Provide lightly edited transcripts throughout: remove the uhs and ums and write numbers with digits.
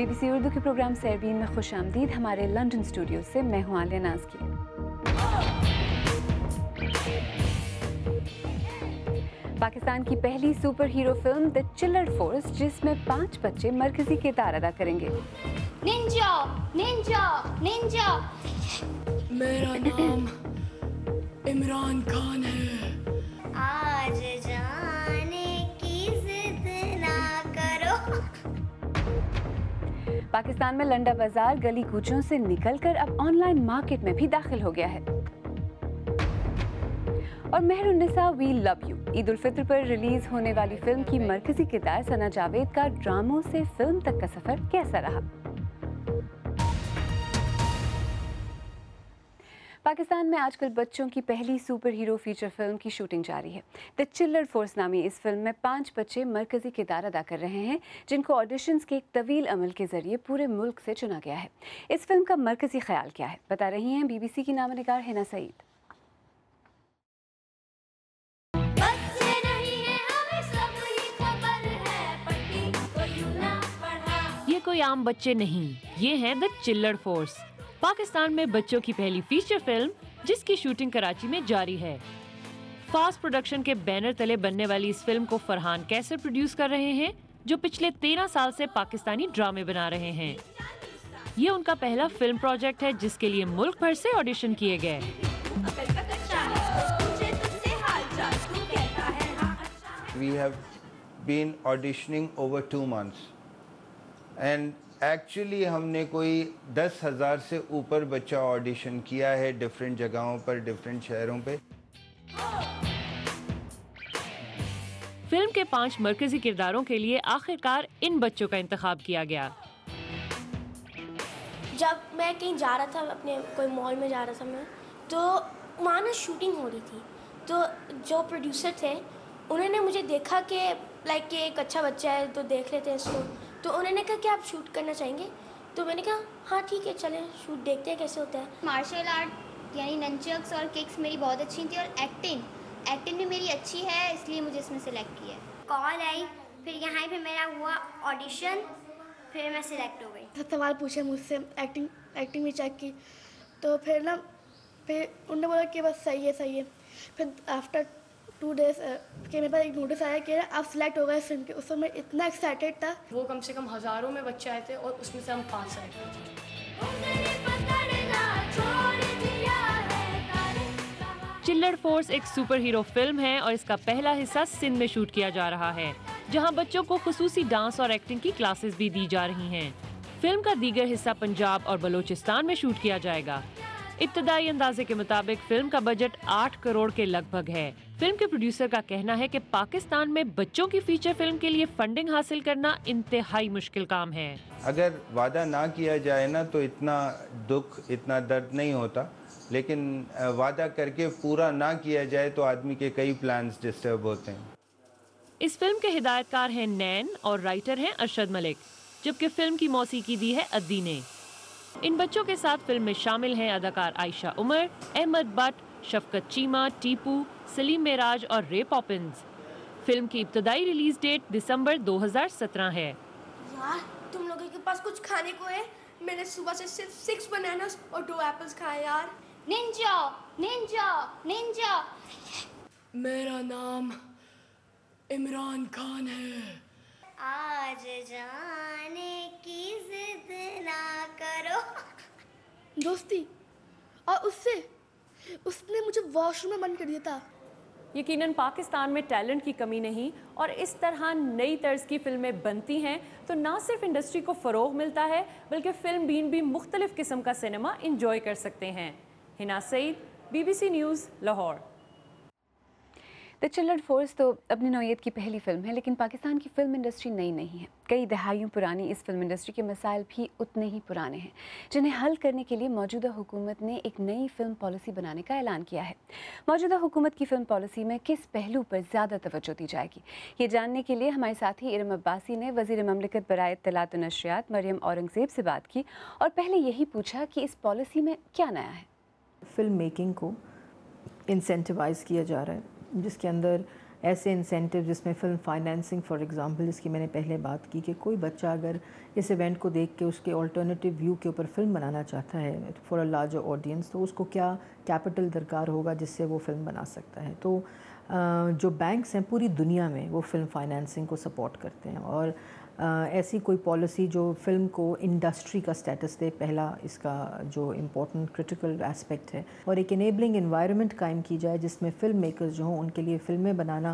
BBC Urdu के programme Sairbeen में खुशामदीद। हमारे लंदन स्टूडियो से मैं हूं आलिया नाज़की। पाकिस्तान की पहली super hero film the chiller force, जिसमें 5 बच्चे मरकजी किरदार अदा करेंगे। Ninja Ninja Ninja. मेरा नाम इमरान खान है। आज जाने की जिद ना करो। पाकिस्तान में लंडा बाजार गली कूचों से निकलकर अब ऑनलाइन मार्केट में भी दाखिल हो गया है। और Mehrunnisa we love you, Eid ul Fitr पर रिलीज होने वाली फिल्म की मरकजी किरदार सना जावेद का ड्रामों से फिल्म तक का सफर कैसा रहा। पाकिस्तान में आजकल बच्चों की पहली सुपर हीरो फीचर फिल्म की शूटिंग जारी है। द चिल्लर फोर्स नामी इस फिल्म में 5 बच्चे मरकजी किरदार अदा कर रहे हैं, जिनको ऑडिशंस के एक तवील अमल के जरिए पूरे मुल्क से चुना गया है। इस फिल्म का मरकजी ख्याल क्या है, बता रही हैं BBC की नामनिगार हिना सईद। ये कोई आम बच्चे नहीं, ये हैं द चिल्लर फोर्स, पाकिस्तान में बच्चों की पहली फीचर फिल्म जिसकी शूटिंग कराची में जारी है। फास्ट प्रोडक्शन के बैनर तले बनने वाली इस फिल्म को फरहान कैसर प्रोड्यूस कर रहे हैं, जो पिछले 13 साल से पाकिस्तानी ड्रामे बना रहे हैं। ये उनका पहला फिल्म प्रोजेक्ट है जिसके लिए मुल्क भर से ऑडिशन किए गए। We have been auditioning over 2 months and actually हमने कोई 10,000 से ऊपर बच्चा ऑडिशन किया है डिफरेंट जगहों पर, डिफरेंट शहरों पे। फिल्म के 5 मरकजी किरदारों के लिए आखिरकार इन बच्चों का इंतखाब किया गया। जब मैं कहीं जा रहा था, अपने कोई मॉल में जा रहा था मैं, तो वहाँ ना शूटिंग हो रही थी। तो जो प्रोड्यूसर थे उन्होंने मुझे देखा कि लाइक एक अच्छा बच्चा है तो देख लेते हैं इसको। तो उन्होंने कहा कि आप शूट करना चाहेंगे, तो मैंने कहा हाँ ठीक है चलें शूट देखते हैं कैसे होता है। मार्शल आर्ट यानी नंचक्स और किक्स मेरी बहुत अच्छी थी, और एक्टिंग भी मेरी अच्छी है, इसलिए मुझे इसमें सेलेक्ट किया। कॉल आई, फिर यहाँ पे मेरा हुआ ऑडिशन, फिर मैं सिलेक्ट हो गई। सवाल पूछे मुझसे, एक्टिंग भी चेक की, तो फिर उन्होंने बोला कि बस सही है। फिर आफ्टर 2 डेज के मेरे पास एक नोटिस आया कि आप सिलेक्ट हो गए फिल्म के। उस समय मैं इतना एक्साइटेड था। वो कम से कम हज़ारों में बच्चे आए थे और उसमें से हम 5 सेलेक्ट हुए थे। चिल्लर फोर्स एक सुपर हीरो फिल्म है और इसका पहला हिस्सा सिंध में शूट किया जा रहा है, जहां बच्चों को खुसूसी डांस और एक्टिंग की क्लासेस भी दी जा रही हैं। फिल्म का दीगर हिस्सा पंजाब और बलोचिस्तान में शूट किया जाएगा। इब्तदाई अंदाजे के मुताबिक फिल्म का बजट 8 करोड़ के लगभग है। फिल्म के प्रोड्यूसर का कहना है कि पाकिस्तान में बच्चों की फीचर फिल्म के लिए फंडिंग हासिल करना इंतहाई मुश्किल काम है। अगर वादा ना किया जाए ना तो इतना दुख, इतना दर्द नहीं होता, लेकिन वादा करके पूरा ना किया जाए तो आदमी के कई प्लान्स डिस्टर्ब होते हैं। इस फिल्म के हिदायतकार हैं नैन और राइटर हैं अरशद मलिक, जबकि फिल्म की मौसीकी दी है अद्दी ने। इन बच्चों के साथ फिल्म में शामिल हैं अदाकार आयशा उमर, अहमद बट, शफकत चीमा, टीपू, सलीम मेराज और रे पॉपिंस। फिल्म की इब्तदाई रिलीज डेट दिसंबर 2017 है। यार तुम लोगों के पास कुछ खाने को है? मैंने सुबह से सिर्फ 6 बनानास और 2 एप्पल्स खाए यार। Ninja Ninja Ninja. मेरा नाम इमरान खान है। आज जाने की जिद ना करो। दोस्ती, और उसने मुझे वॉशरूम में बंद कर दिया था। यकीनन पाकिस्तान में टैलेंट की कमी नहीं, और इस तरह नई तर्ज की फिल्में बनती हैं तो ना सिर्फ इंडस्ट्री को फ़रोग मिलता है, बल्कि फिल्म बीन भी मुख्तलिफ किस्म का सिनेमा इंजॉय कर सकते हैं। Hina Saeed, BBC news, Lahore. The chiller force तो अपनी नौयत की पहली फिल्म है, लेकिन पाकिस्तान की फिल्म इंडस्ट्री नई नहीं है। कई दहाइयों पुरानी इस फिल्म इंडस्ट्री के मसाइल भी उतने ही पुराने हैं, जिन्हें हल करने के लिए मौजूदा हुकूमत ने एक नई फिल्म पॉलिसी बनाने का ऐलान किया है। मौजूदा हुकूमत की फिल्म पॉलिसी में किस पहलू पर ज़्यादा तवज्जो दी जाएगी, ये जानने के लिए हमारे साथी इरम अब्बासी ने वज़ीर ममलिकत बराए इत्तलात व नशरियात मरियम औरंगज़ेब से बात की और पहले यही पूछा कि इस पॉलिसी में क्या नया है। फिल्म मेकिंग को इंसेंटिवाइज़ किया जा रहा है, जिसके अंदर ऐसे इंसेंटिव जिसमें फ़िल्म फाइनेंसिंग फॉर एग्ज़ाम्पल, जिसकी मैंने पहले बात की कि कोई बच्चा अगर इस इवेंट को देख के उसके अल्टरनेटिव व्यू के ऊपर फ़िल्म बनाना चाहता है फॉर अ लार्जर ऑडियंस, तो उसको क्या कैपिटल दरकार होगा जिससे वो फ़िल्म बना सकता है। तो जो बैंक्स हैं पूरी दुनिया में वो फ़िल्म फाइनेंसिंग को सपोर्ट करते हैं, और ऐसी कोई पॉलिसी जो फ़िल्म को इंडस्ट्री का स्टेटस दे, पहला इसका जो इम्पोर्टेंट क्रिटिकल एस्पेक्ट है, और एक इनेबलिंग एनवायरनमेंट कायम की जाए जिसमें फ़िल्म मेकर्स जो हों उनके लिए फ़िल्में बनाना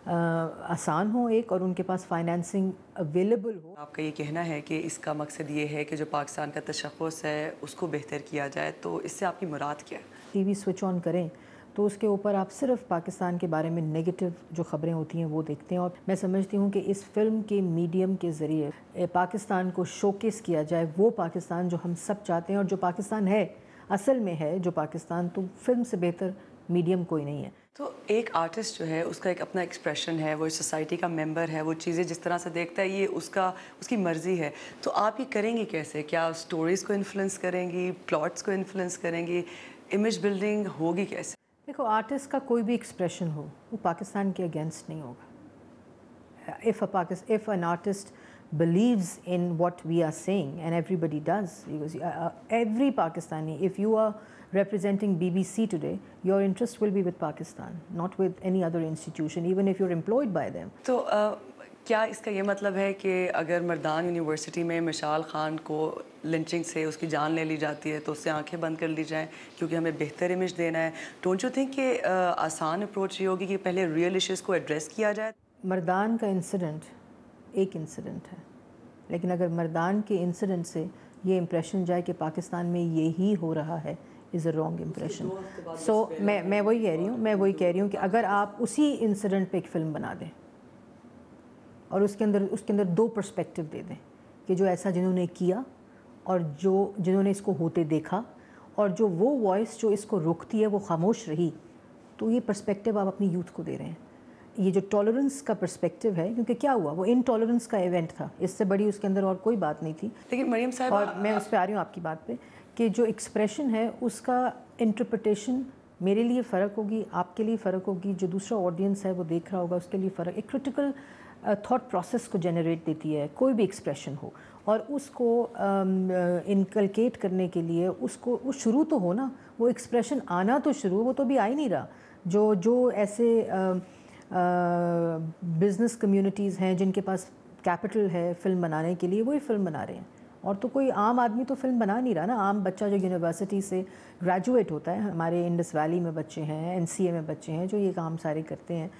आसान हो एक, और उनके पास फाइनेंसिंग अवेलेबल हो। आपका ये कहना है कि इसका मकसद ये है कि जो पाकिस्तान का तशख़्ख़ुस है उसको बेहतर किया जाए, तो इससे आपकी मुराद क्या है? टीवी स्विच ऑन करें तो उसके ऊपर आप सिर्फ पाकिस्तान के बारे में नेगेटिव जो ख़बरें होती हैं वो देखते हैं, और मैं समझती हूँ कि इस फिल्म के मीडियम के ज़रिए पाकिस्तान को शोकेस किया जाए, वो पाकिस्तान जो हम सब चाहते हैं और जो पाकिस्तान है, असल में है जो पाकिस्तान, तो फिल्म से बेहतर मीडियम कोई नहीं है। तो एक आर्टिस्ट जो है उसका एक अपना एक्सप्रेशन है, वो सोसाइटी का मेंबर है, वो चीज़ें जिस तरह से देखता है ये उसकी मर्ज़ी है, तो आप ये करेंगी कैसे? क्या स्टोरीज़ को इन्फ्लुएंस करेंगी, प्लॉट्स को इन्फ्लुएंस करेंगी, इमेज बिल्डिंग होगी कैसे? देखो, आर्टिस्ट का कोई भी एक्सप्रेशन हो वो पाकिस्तान के अगेंस्ट नहीं होगा। If an artist believes in what we are saying, and everybody does, because every Pakistani, if you are representing BBC today, your interest will be with Pakistan, not with any other institution, even if you're employed by them. तो क्या इसका ये मतलब है कि अगर Mardan university में मिशाल खान को लिंचिंग से उसकी जान ले ली जाती है तो उससे आंखें बंद कर ली जाएं क्योंकि हमें बेहतर इमेज देना है? डोंट यू थिंक कि आसान अप्रोच ये होगी कि पहले रियल इश्यूज़ को एड्रेस किया जाए? मर्दान का इंसिडेंट एक इंसिडेंट है, लेकिन अगर मर्दान के इंसिडेंट से ये इम्प्रेशन जाए कि पाकिस्तान में ये ही हो रहा है, इज़ अ रॉन्ग इम्प्रेशन। सो मैं वही कह रही हूँ कि अगर आप उसी इंसिडेंट पे एक फ़िल्म बना दें और उसके अंदर दो पर्सपेक्टिव दे दें कि जो ऐसा जिन्होंने किया और जिन्होंने इसको होते देखा, और जो वो वॉइस जो इसको रोकती है वो खामोश रही, तो ये पर्सपेक्टिव आप अपनी यूथ को दे रहे हैं। ये जो टॉलरेंस का पर्सपेक्टिव है, क्योंकि क्या हुआ, वो इनटॉलरेंस का इवेंट था, इससे बड़ी उसके अंदर और कोई बात नहीं थी। लेकिन मरियम साहब, और मैं उस पर आ रही हूँ आपकी बात पे कि जो एक्सप्रेशन है उसका इंटरप्रिटेशन मेरे लिए फ़र्क होगी, आपके लिए फ़र्क होगी, जो दूसरा ऑडियंस है वो देख रहा होगा उसके लिए फ़र्क। एक क्रिटिकल थॉट प्रोसेस को जनरेट देती है कोई भी एक्सप्रेशन हो, और उसको इनकलकेट करने के लिए उसको वो शुरू तो हो ना, वो एक्सप्रेशन आना तो शुरू, वो तो भी आ ही नहीं रहा। जो ऐसे बिज़नेस कम्युनिटीज़ हैं जिनके पास कैपिटल है फ़िल्म बनाने के लिए, वही फ़िल्म बना रहे हैं, और तो कोई आम आदमी तो फ़िल्म बना नहीं रहा ना। आम बच्चा जो यूनिवर्सिटी से ग्रेजुएट होता है, हमारे इंडस वैली में बच्चे हैं, NCA में बच्चे हैं जो ये काम सारे करते हैं,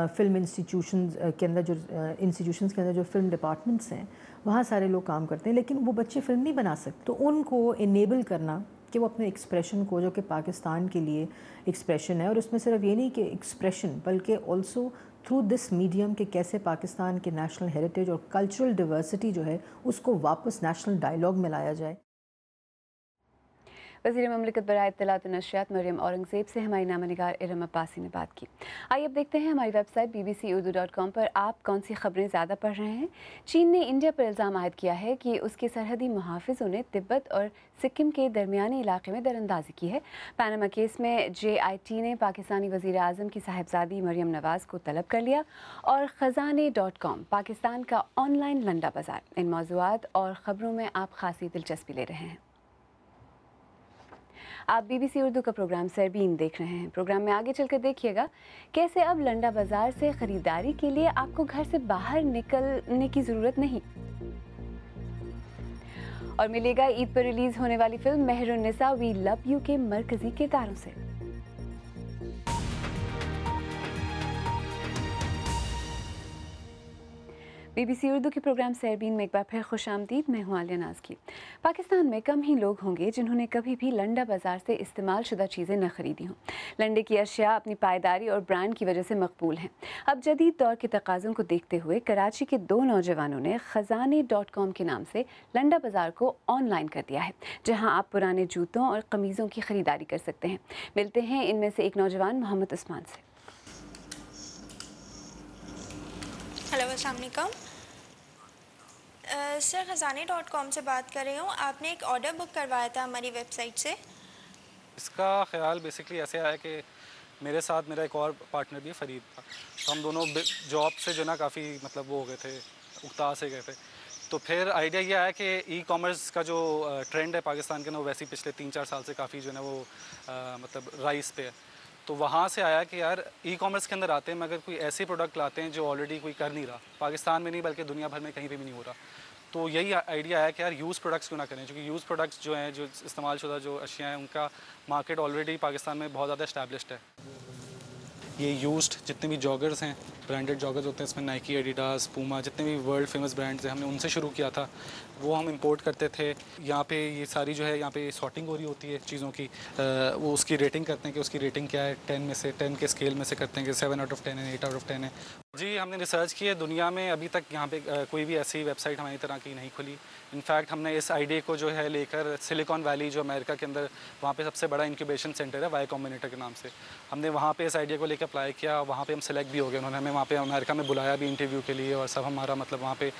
फ़िल्म इंस्टीट्यूशंस के अंदर जो फ़िल्म डिपार्टमेंट्स हैं वहाँ सारे लोग काम करते हैं, लेकिन वो बच्चे फ़िल्म नहीं बना सकते। तो उनको इनेबल करना कि वो अपने एक्सप्रेशन को, जो कि पाकिस्तान के लिए एक्सप्रेशन है, और उसमें सिर्फ ये नहीं कि एक्सप्रेशन बल्कि ऑल्सो थ्रू दिस मीडियम के कैसे पाकिस्तान के नेशनल हेरिटेज और कल्चरल डिवर्सिटी जो है उसको वापस नेशनल डायलॉग में लाया जाए। वज़ीर ममलिकत बराए इत्तलात व नशरियात मरियम औरंगज़ेब से हमारी नामा निगार इरम अब्बासी ने बात की। आइए अब देखते हैं हमारी वेबसाइट bbcurdu.com पर आप कौन सी खबरें ज़्यादा पढ़ रहे हैं। चीन ने इंडिया पर इल्ज़ाम आयद किया है कि उसके सरहदी मुहाफ़िज़ों ने तिब्बत और सिक्किम के दरमियानी इलाके में दरअंदाज़ी की है। पैनामा केस में JIT ने पाकिस्तानी वज़ीर आज़म की साहिबजादी मरियम नवाज़ को तलब कर लिया, और ख़ज़ाने.com पाकिस्तान का ऑनलाइन लंडा बाज़ार। इन मौज़ूआत और ख़बरों में आप खासी दिलचस्पी ले रहे हैं। आप BBC उर्दू का प्रोग्राम सरबीन देख रहे हैं। प्रोग्राम में आगे चलकर देखिएगा कैसे अब लंडा बाज़ार से ख़रीदारी के लिए आपको घर से बाहर निकलने की ज़रूरत नहीं, और मिलेगा ईद पर रिलीज़ होने वाली film Mehrunnisa we love you के मरकज़ी किरदारों से। BBC उर्दू के प्रोग्राम सरबीन में एक बार फिर खुशामदीद। मैं हूँ आलिया नाज़ की। पाकिस्तान में कम ही लोग होंगे जिन्होंने कभी भी लंडा बाज़ार से इस्तेमाल शुदा चीज़ें न खरीदी हों। लंडे की अशिया अपनी पायदारी और ब्रांड की वजह से मकबूल हैं। अब जदीद दौर के तकाज़ों को देखते हुए कराची के 2 नौजवानों ने ख़ज़ाने.com के नाम से लंडा बाज़ार को ऑनलाइन कर दिया है, जहाँ आप पुराने जूतों और कमीज़ों की ख़रीदारी कर सकते हैं। मिलते हैं इनमें से एक नौजवान मोहम्मद उस्मान से। हेलो, अस्सलाम वालेकुम सर, ख़ज़ाने.com से बात कर रही हूँ। आपने एक ऑर्डर बुक करवाया था हमारी वेबसाइट से। इसका ख्याल बेसिकली ऐसे आया कि मेरे साथ मेरा एक और पार्टनर भी फरीद था। तो हम दोनों जॉब से जो ना काफ़ी मतलब वो हो गए थे, उकता से गए थे। तो फिर आइडिया ये आया कि ई कॉमर्स का जो ट्रेंड है पाकिस्तान के ना, वो वैसे ही पिछले 3-4 साल से काफ़ी जो है ना वो मतलब राइस पे है। तो वहाँ से आया कि यार ई कॉमर्स के अंदर आते हैं मगर कोई ऐसे प्रोडक्ट लाते हैं जो ऑलरेडी कोई कर नहीं रहा, पाकिस्तान में नहीं बल्कि दुनिया भर में कहीं पे भी नहीं हो रहा। तो यही आइडिया आया कि यार यूज़ प्रोडक्ट्स क्यों ना करें, क्योंकि यूज़ प्रोडक्ट्स जो हैं, जो इस्तेमाल शुदा जो अशिया हैं, उनका मार्केट ऑलरेडी पाकिस्तान में बहुत ज़्यादा इस्टेब्लिश्ड है। ये यूज्ड जितने भी जॉगर्स हैं, ब्रांडेड जॉगर्स होते हैं, इसमें नाइकी, एडिडास, पूमा, जितने भी वर्ल्ड फेमस ब्रांड्स हैं, हमने उनसे शुरू किया था। वो हम इंपोर्ट करते थे। यहाँ पे ये सारी जो है यहाँ पे सॉर्टिंग हो रही होती है चीज़ों की, वो उसकी रेटिंग करते हैं कि उसकी रेटिंग क्या है, 10 में से 10 के स्केल में से करते हैं कि 7 आउट ऑफ 10 है, 8 आउट ऑफ 10 है। जी, हमने रिसर्च की है, दुनिया में अभी तक यहाँ पे कोई भी ऐसी वेबसाइट हमारी तरह की नहीं खुली। इनफैक्ट हमने इस आइडिया को जो है लेकर सिलिकॉन वैली, जो अमेरिका के अंदर वहाँ पे सबसे बड़ा इंक्यूबेशन सेंटर है वाई कॉम्बिनेटर के नाम से, हमने वहाँ पे इस आइडिया को लेकर अप्लाई किया। वहाँ पे हम सेलेक्ट भी हो गए, उन्होंने हमें वहाँ पे अमेरिका में बुलाया भी इंटरव्यू के लिए, और सब हमारा मतलब वहाँ पे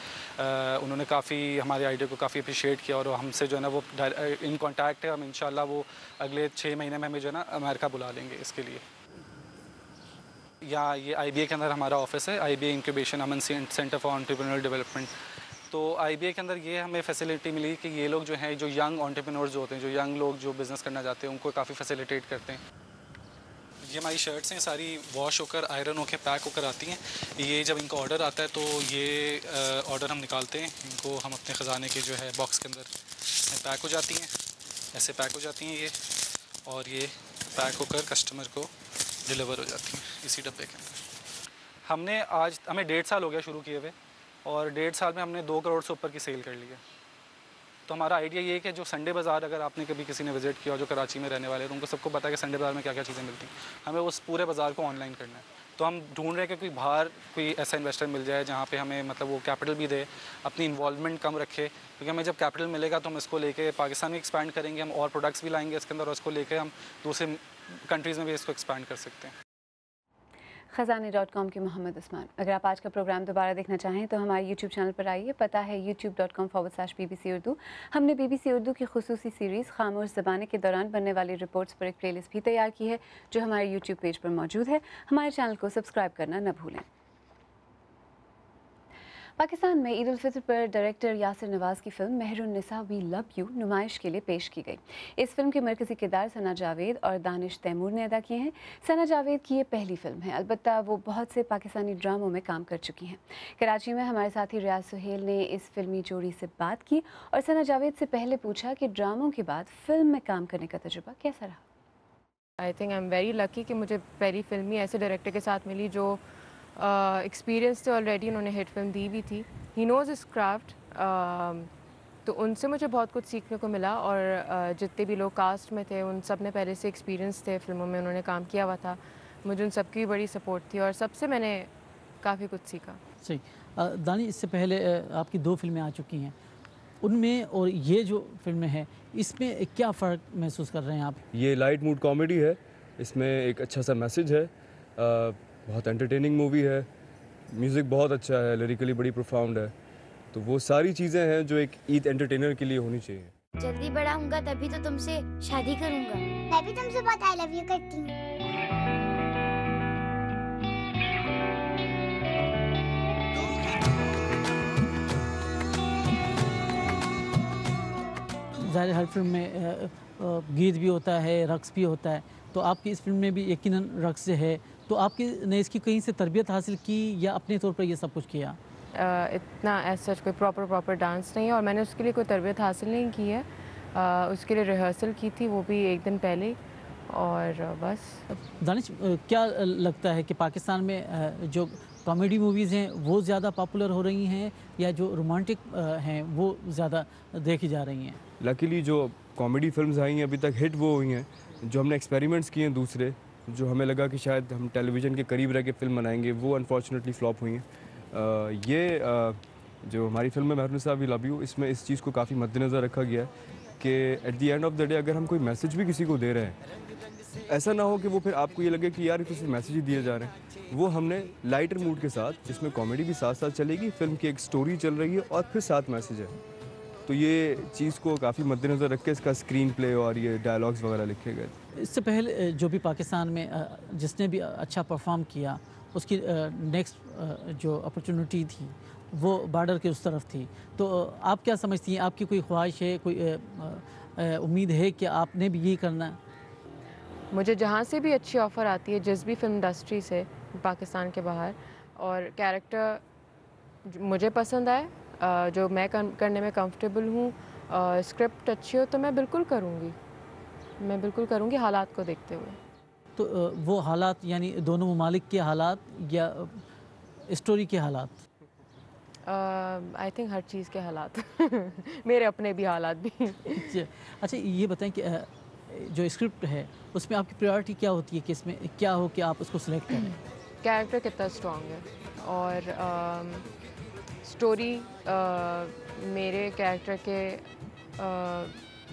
उन्होंने काफ़ी हमारे आइडिया को काफ़ी अप्रिशिएट किया, और हमसे जो है ना वो इन कॉन्टैक्ट है। हम इंशाल्लाह वो अगले 6 महीने में हमें जो है ना अमेरिका बुला लेंगे इसके लिए। या ये IBA के अंदर हमारा ऑफिस है, IBA incubation Aman centre for entrepreneurial development. तो IBA के अंदर ये हमें फैसिलिटी मिली कि ये लोग जो हैं, जो यंग एंटरप्रेन्योर्स जो होते हैं, जो यंग लोग जो बिज़नेस करना चाहते हैं, उनको काफ़ी फैसिलिटेट करते हैं। ये हमारी शर्ट्स हैं, सारी वॉश होकर आयरन होकर पैक होकर आती हैं। ये जब इनका ऑर्डर आता है तो ये ऑर्डर हम निकालते हैं, इनको हम अपने ख़जाने के जो है बॉक्स के अंदर पैक हो जाती हैं, ऐसे पैक हो जाती हैं ये, और ये पैक होकर कस्टमर को डिलीवर हो जाती हैं इसी डब्बे के अंदर। हमें 1.5 साल हो गया शुरू किए हुए, और 1.5 साल में हमने 2 करोड़ से ऊपर की सेल कर ली है। तो हमारा आइडिया ये है कि जो संडे बाज़ार, अगर आपने कभी किसी ने विज़िट किया, जो कराची में रहने वाले, तो उनको सबको पता है कि संडे बाज़ार में क्या क्या चीज़ें मिलती हैं। हमें उस पूरे बाज़ार को ऑनलाइन करना है। तो हम ढूंढ रहे हैं कि कोई बाहर कोई ऐसा इन्वेस्टर मिल जाए जहाँ पे हमें मतलब वो कैपिटल भी दे, अपनी इन्वॉल्वमेंट कम रखे, क्योंकि हमें जब कैपिटल मिलेगा तो हम इसको लेके पाकिस्तान में एक्सपैंड करेंगे, हम और प्रोडक्ट्स भी लाएंगे इसके अंदर, और इसको लेके हम दूसरे कंट्रीज़ में भी इसको एक्सपैंड कर सकते हैं। खजाने.com के मोहम्मद उस्मान। अगर आप आज का प्रोग्राम दोबारा देखना चाहें तो हमारे YouTube चैनल पर आइए, पता है youtube.com/BBC उर्दू। हमने BBC उर्दू की खुसूसी सीरीज़ खामोश ज़बाने के दौरान बनने वाली रिपोर्ट्स पर एक प्लेलिस्ट भी तैयार की है, जो हमारे YouTube पेज पर मौजूद है। हमारे चैनल को सब्सक्राइब करना न भूलें। पाकिस्तान में ईद उल फितर पर डायरेक्टर यासिर नवाज़ की film Mehrunisa we love you नुमाइश के लिए पेश की गई। इस फिल्म के मरकज़ी किरदार सना जावेद और दानिश तैमूर ने अदा किए हैं। सना जावेद की ये पहली फ़िल्म है, अलबत्ता वो बहुत से पाकिस्तानी ड्रामों में काम कर चुकी हैं। कराची में हमारे साथी रियाज सुहेल ने इस फिल्मी जोड़ी से बात की और सना जावेद से पहले पूछा कि ड्रामों के बाद फ़िल्म में काम करने का तजुर्बा कैसा रहा। I think I am very lucky कि मुझे पहली फिल्म ही ऐसे डायरेक्टर के साथ मिली जो एक्सपीरियंस से ऑलरेडी उन्होंने हिट फिल्म दी भी थी। ही नोज़ हिज क्राफ्ट, तो उनसे मुझे बहुत कुछ सीखने को मिला, और जितने भी लोग कास्ट में थे उन सब ने पहले से एक्सपीरियंस थे, फिल्मों में उन्होंने काम किया हुआ था। मुझे उन सबकी भी बड़ी सपोर्ट थी और सबसे मैंने काफ़ी कुछ सीखा। सही। दानी, इससे पहले आपकी 2 फिल्में आ चुकी हैं, उनमें और ये जो फिल्में हैं इसमें क्या फ़र्क महसूस कर रहे हैं आप? ये लाइट मूड कॉमेडी है, इसमें एक अच्छा सा मैसेज है, बहुत एंटरटेनिंग मूवी है, म्यूज़िक बहुत अच्छा है, लिरिकली बड़ी प्रोफाउंड है। तो वो सारी चीज़ें हैं जो एक ईद एंटरटेनर के लिए होनी चाहिए। जल्दी बड़ा होऊंगा तभी तो तुमसे शादी करूंगा। मैं भी तुमसे बहुत आई लव यू करती हूँ। ज़ाहिर हर फिल्म में गीत भी होता है, रक्स भी होता है, तो आपकी इस फिल्म में भी यकीनन रक्स है। तो आपकी ने इसकी कहीं से तरबियत हासिल की या अपने तौर पर ये सब कुछ किया? इतना ऐसा कोई प्रॉपर डांस नहीं है, और मैंने उसके लिए कोई तरबियत हासिल नहीं की है। उसके लिए रिहर्सल की थी, वो भी एक दिन पहले, और बस। दानिश, क्या लगता है कि पाकिस्तान में जो कॉमेडी मूवीज़ हैं वो ज़्यादा पॉपुलर हो रही हैं या जो रोमांटिक हैं वो ज़्यादा देखी जा रही हैं? लकीली जो कॉमेडी फिल्म्स आई हैं अभी तक हिट वो हुई हैं, जो हमने एक्सपेरिमेंट्स किए हैं दूसरे, जो हमें लगा कि शायद हम टेलीविज़न के करीब रह के फिल्म बनाएंगे, वो अनफॉर्चुनेटली फ्लॉप हुई हैं। जो हमारी फिल्म है मेहरुन्निसा वी लव यू, इसमें इस चीज़ को काफ़ी मद्देनज़र रखा गया है कि at the end of the day अगर हम कोई मैसेज भी किसी को दे रहे हैं, ऐसा ना हो कि वो फिर आपको ये लगे कि यार तो सिर्फ मैसेज ही दिए जा रहे हैं। वो हमने लाइटर मूड के साथ, जिसमें कॉमेडी भी साथ साथ चलेगी, फिल्म की एक स्टोरी चल रही है और फिर साथ मैसेज है, तो ये चीज़ को काफ़ी मद्देनज़र रख के इसका स्क्रीन प्ले और ये डायलॉग्स वगैरह लिखे गए। इससे पहले जो भी पाकिस्तान में जिसने भी अच्छा परफॉर्म किया उसकी नेक्स्ट जो अपॉर्चुनिटी थी वो बॉर्डर के उस तरफ थी, तो आप क्या समझती हैं, आपकी कोई ख्वाहिश है, कोई उम्मीद है कि आपने भी यही करना है? मुझे जहाँ से भी अच्छी ऑफ़र आती है, जिस भी फिल्म इंडस्ट्री से पाकिस्तान के बाहर, और कैरेक्टर मुझे पसंद आए, जो मैं करने में कंफर्टेबल हूँ, स्क्रिप्ट अच्छी हो, तो मैं बिल्कुल करूँगी हालात को देखते हुए। तो वो हालात यानी दोनों ममालिक के हालात या स्टोरी के हालात? आई थिंक हर चीज़ के हालात मेरे अपने भी हालात भी। अच्छा ये बताएं कि जो स्क्रिप्ट है उसमें आपकी प्रायोरिटी क्या होती है कि इसमें क्या हो कि आप उसको सिलेक्ट करें? कैरेक्टर कितना स्ट्रॉन्ग है और स्टोरी मेरे कैरेक्टर के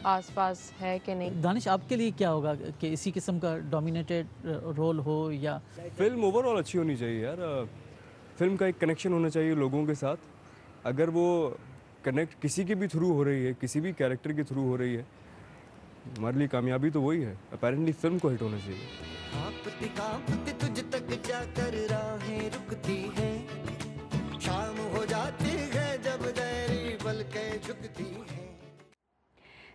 आसपास है कि नहीं। दानिश, आपके लिए क्या होगा कि इसी किस्म का डोमिनेटेड रोल हो या फिल्म ओवरऑल अच्छी होनी चाहिए यार। फिल्म का एक कनेक्शन होना चाहिए लोगों के साथ। अगर वो कनेक्ट किसी के भी थ्रू हो रही है, किसी भी कैरेक्टर के थ्रू हो रही है, हमारे लिए कामयाबी तो वही है। अपेरेंटली फिल्म को हिट होना चाहिए। कांपती कांपती तुझ तक जाकर राहें रुकती हैं, शाम हो जाती है जब दहरी पलकें झुकती हैं।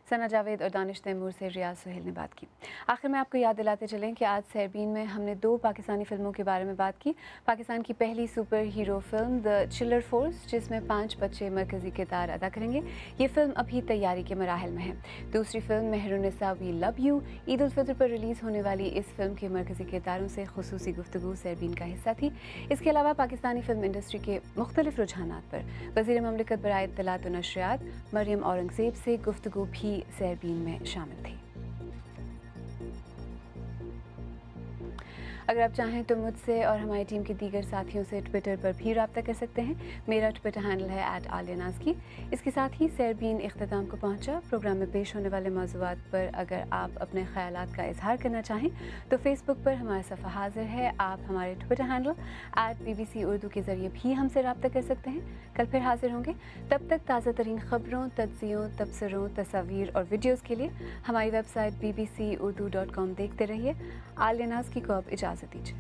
सना जावेद और दानिश तैमूर से रियाज सुहेल ने बात की। आखिर में आपको याद दिलाते चलें कि आज सहरबीन में हमने 2 पाकिस्तानी फिल्मों के बारे में बात की। पाकिस्तान की पहली super hero film the chiller force, जिसमें 5 बच्चे मरकज़ी किरदार अदा करेंगे, ये फिल्म अभी तैयारी के मराहल में है। दूसरी film Mehrunnisa we love you Eid ul Fitr पर रिलीज़ होने वाली इस फिल्म के मरकज़ी किरदारों से खुसूसी गुफ्तगू सहरबीन का हिस्सा थी। इसके अलावा पाकिस्तानी फिल्म इंडस्ट्री के मुख्तलिफ रुझानात पर वज़ीर ममलिकत बराए इत्तलात व नशरियात मरियम औरंगज़ेब से गुफ्तगू भी सहरबीन में शामिल थी। अगर आप चाहें तो मुझसे और हमारी टीम के दीगर साथियों से ट्विटर पर भी रब्ता कर सकते हैं। मेरा ट्विटर हैंडल है @आलियानाज़की। इसके साथ ही सहरबीन इख्तिताम को पहुंचा। प्रोग्राम में पेश होने वाले मौज़ूआत पर अगर आप अपने ख़यालात का इजहार करना चाहें तो फेसबुक पर हमारा सफ़ा हाजिर है। आप हमारे ट्विटर हैंडल @BBC उर्दू के ज़रिए भी हमसे रब्ता कर सकते हैं। कल फिर हाजिर होंगे। तब तक ताज़ा तरीन ख़बरों, तज्ज़ियों, तबसरों, तस्वीर और वीडियोज़ के लिए हमारी वेबसाइट bbcurdu.com देखते रहिए। आलियानाज़की को अब इजाज़त दीजिए।